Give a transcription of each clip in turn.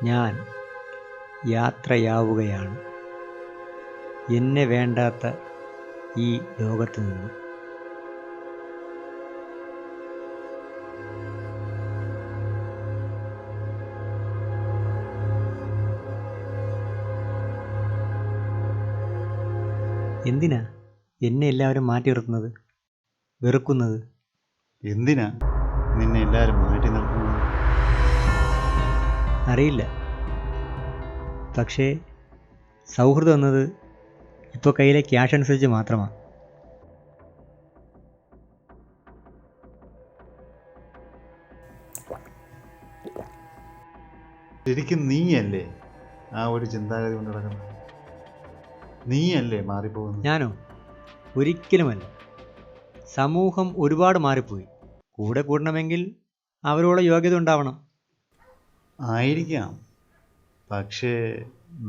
ഞാൻ യാത്രയാവുകയാണ് എന്നെ വേണ്ടാത്ത ഈ ലോകത്തു നിന്നും. എന്തിനാ എന്നെ എല്ലാവരും മാറ്റി നിർത്തുന്നത്, വെറുക്കുന്നത്? എന്തിനാ നിന്നെ എല്ലാവരും മാറ്റി നിർത്തുന്നത്? അറിയില്ല. പക്ഷേ സൗഹൃദം എന്നത് ഇപ്പോൾ കയ്യിലെ ക്യാഷ് അനുസരിച്ച് മാത്രമാണ്. ശരിക്കും നീയല്ലേ ആ ഒരു ചിന്താഗതി കൊണ്ട് നടക്കുന്നത്? നീയല്ലേ മാറിപ്പോകുന്നത്? ഞാനോ? ഒരിക്കലുമല്ല. സമൂഹം ഒരുപാട് മാറിപ്പോയി. കൂടെ കൂടണമെങ്കിൽ അവരോട് യോഗ്യത ഉണ്ടാവണം. ആയിരിക്കാം, പക്ഷേ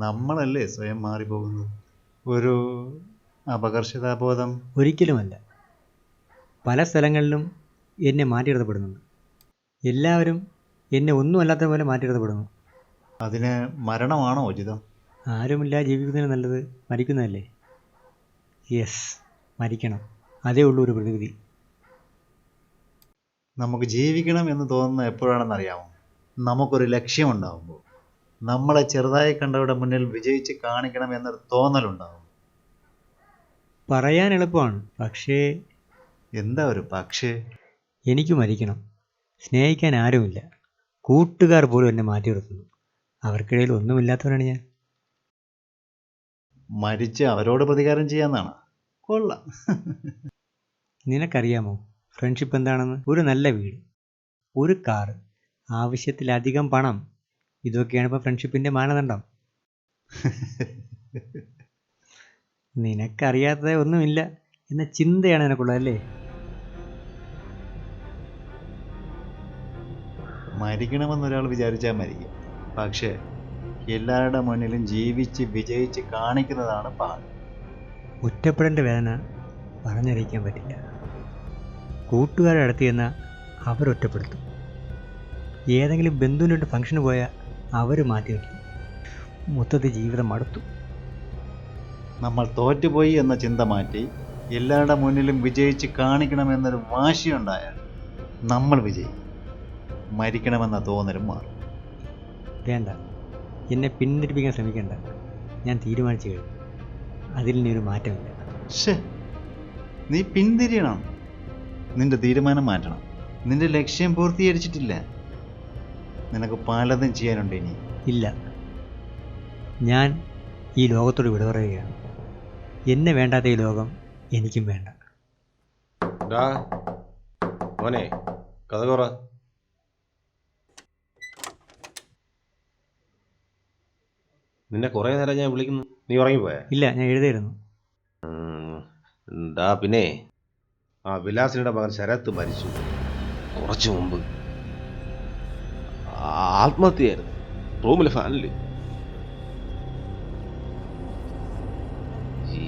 നമ്മളല്ലേ സ്വയം മാറിപ്പോകുന്നത്? ഒരു അപകർഷതാബോധം. ഒരിക്കലുമല്ല. പല സ്ഥലങ്ങളിലും എന്നെ മാറ്റി നിർത്തപ്പെടുന്നുണ്ട്. എല്ലാവരും എന്നെ ഒന്നുമല്ലാത്ത പോലെ മാറ്റി നിർത്തപ്പെടുന്നു. അതിന് മരണമാണോ ഉചിതം? ആരുമില്ല ജീവിക്കുന്നതിന് നല്ലത് മരിക്കുന്നതല്ലേ? യെസ്, മരിക്കണം. അതേ ഉള്ളൂ ഒരു പ്രതിവിധി. നമുക്ക് ജീവിക്കണം എന്ന് തോന്നുന്നത് എപ്പോഴാണെന്നറിയാമോ? നമുക്കൊരു ലക്ഷ്യമുണ്ടാകുമ്പോൾ. നമ്മളെ ചെറുതായി കണ്ടവരുടെ മുന്നിൽ വിജയിച്ച് കാണിക്കണം എന്നൊരു തോന്നലുണ്ടാകും. പറയാൻ എളുപ്പമാണ്, പക്ഷേ എന്താ ഒരു പക്ഷേ? എനിക്ക് മരിക്കണം. സ്നേഹിക്കാൻ ആരുമില്ല. കൂട്ടുകാർ പോലും എന്നെ മാറ്റി നിർത്തുന്നു. അവർക്കിടയിൽ ഒന്നുമില്ലാത്തവനാണ് ഞാൻ. മരിച്ച് അവരോട് പ്രതികാരം ചെയ്യാന്നാണ്. കൊള്ളാം. നിനക്കറിയാമോ ഫ്രണ്ട്ഷിപ്പ് എന്താണെന്ന്? ഒരു നല്ല വീട്, ഒരു കാറ്, ആവശ്യത്തിലധികം പണം. ഇതൊക്കെയാണ് ഇപ്പോൾ ഫ്രണ്ട്ഷിപ്പിൻ്റെ മാനദണ്ഡം. നിനക്കറിയാത്തത് ഒന്നുമില്ല എന്ന ചിന്തയാണ് നിനക്കുള്ളത് അല്ലേ? മരിക്കണമെന്നൊരാൾ വിചാരിച്ചാൽ മരിക്കും. പക്ഷേ എല്ലാവരുടെ മുന്നിലും ജീവിച്ച് വിജയിച്ച് കാണിക്കുന്നതാണ് പാട്. ഒറ്റപ്പെടേണ്ട വേദന പറഞ്ഞറിയിക്കാൻ പറ്റില്ല. കൂട്ടുകാരുടെ അടുത്ത് ചെന്നാൽ അവരൊറ്റപ്പെടുത്തും. ഏതെങ്കിലും ബന്ധുവിൻ്റെ ഫംഗ്ഷന് പോയാൽ അവർ മാറ്റി നിർത്തും. മൊത്തത്തിൽ ജീവിതം മടുത്തു. നമ്മൾ തോറ്റുപോയി എന്ന ചിന്ത മാറ്റി എല്ലാവരുടെ മുന്നിലും വിജയിച്ച് കാണിക്കണമെന്നൊരു വാശിയുണ്ടായാൽ നമ്മൾ വിജയിക്കും. മരിക്കണമെന്ന തോന്നലും മാറും. വേണ്ട, എന്നെ പിന്തിരിപ്പിക്കാൻ ശ്രമിക്കേണ്ട. ഞാൻ തീരുമാനിച്ചു കഴിഞ്ഞു. അതിൽ ഇനി ഒരു മാറ്റമില്ല. ശേ, നീ പിന്തിരിയണം. നിന്റെ തീരുമാനം മാറ്റണം. നിന്റെ ലക്ഷ്യം പൂർത്തീകരിച്ചിട്ടില്ല. നിനക്ക് പലതും ചെയ്യാനുണ്ട് ഇനി. ഇല്ല, ഞാൻ ഈ ലോകത്തോട് വിട പറയുകയാണ്. എന്നെ വേണ്ടാത്ത ഈ ലോകം എനിക്കും വേണ്ട. മോനെ, കഥ പറ. നിന്നെ കുറേ നേരം ഞാൻ വിളിക്കുന്നു, നീ ഉറങ്ങിപ്പോയാ? ഇല്ല, ഞാൻ എഴുതായിരുന്നു. പിന്നെ ആ വിലാസിനിയുടെ മകൻ ശരത്ത് മരിച്ചു കുറച്ചു മുമ്പ്. ആത്മഹത്യയായിരുന്നു, റൂമിലെ ഫാനില്. ഈ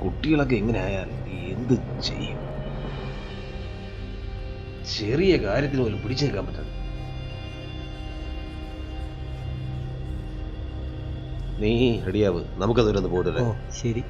കുട്ടികളൊക്കെ എങ്ങനെ ആയാൽ എന്ത് ചെയ്യും? ചെറിയ കാര്യത്തിന് പോലും പിടിച്ചേക്കാൻ പറ്റുന്നത്. നീ റെഡിയാവ്, നമുക്കതൊരു ഓ ശരി.